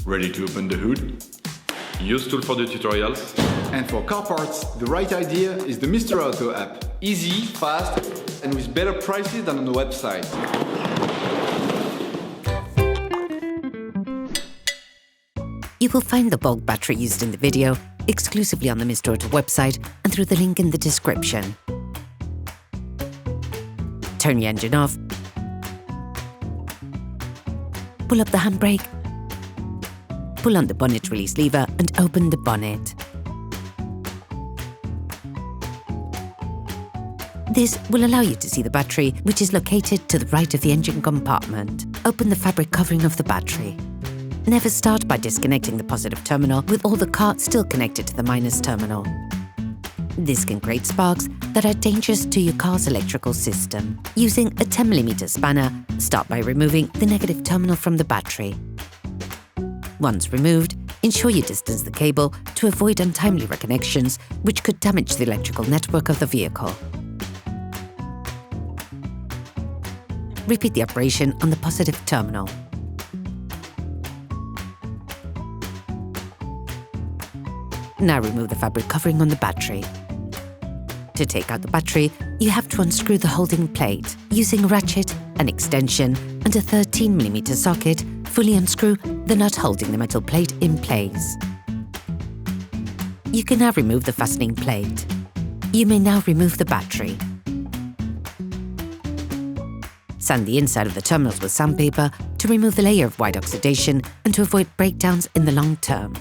Ready to open the hood? UseTool for the tutorials. And for car parts, the right idea is the Mr. Auto app. Easy, fast, and with better prices than on the website. You will find the bulk battery used in the video exclusively on the Mr. Auto website and through the link in the description. Turn your engine off. Pull up the handbrake. Pull on the bonnet release lever and open the bonnet. This will allow you to see the battery, which is located to the right of the engine compartment. Open the fabric covering of the battery. Never start by disconnecting the positive terminal with all the car still connected to the minus terminal. This can create sparks that are dangerous to your car's electrical system. Using a 10mm spanner, start by removing the negative terminal from the battery. Once removed, ensure you distance the cable to avoid untimely reconnections, which could damage the electrical network of the vehicle. Repeat the operation on the positive terminal. Now remove the fabric covering on the battery. To take out the battery, you have to unscrew the holding plate. Using a ratchet, an extension, and a 13mm socket, fully unscrew the nut holding the metal plate in place. You can now remove the fastening plate. You may now remove the battery. Sand the inside of the terminals with sandpaper to remove the layer of white oxidation and to avoid breakdowns in the long term.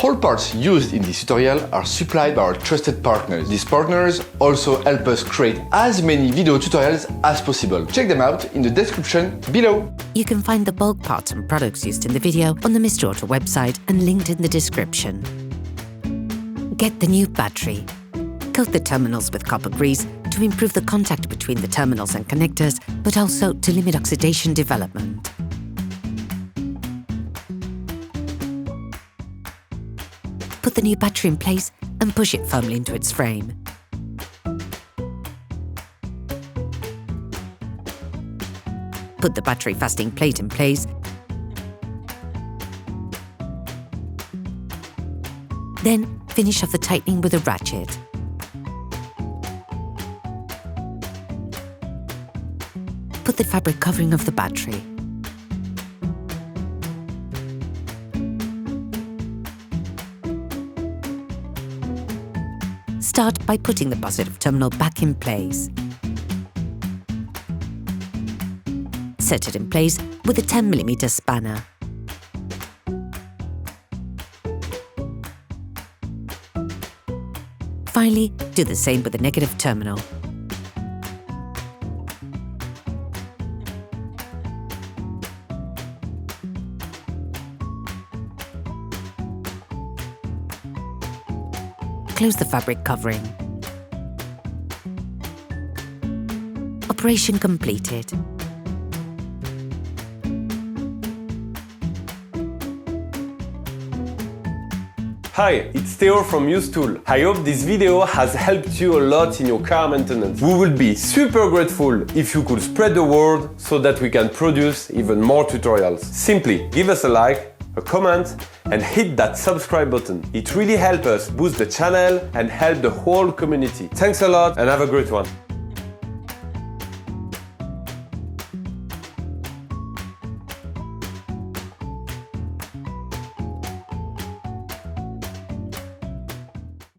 All parts used in this tutorial are supplied by our trusted partners. These partners also help us create as many video tutorials as possible. Check them out in the description below. You can find the bulk parts and products used in the video on the Mr. Auto website and linked in the description. Get the new battery. Coat the terminals with copper grease to improve the contact between the terminals and connectors, but also to limit oxidation development. Put the new battery in place and push it firmly into its frame. Put the battery fastening plate in place. Then finish off the tightening with a ratchet. Put the fabric covering of the battery. Start by putting the positive terminal back in place. Set it in place with a 10mm spanner. Finally, do the same with the negative terminal. Close the fabric covering. Operation completed. Hi, it's Theo from UseTool. I hope this video has helped you a lot in your car maintenance. We will be super grateful if you could spread the word so that we can produce even more tutorials. Simply give us a like, a comment, and hit that subscribe button. It really helps us boost the channel and help the whole community. Thanks a lot and have a great one.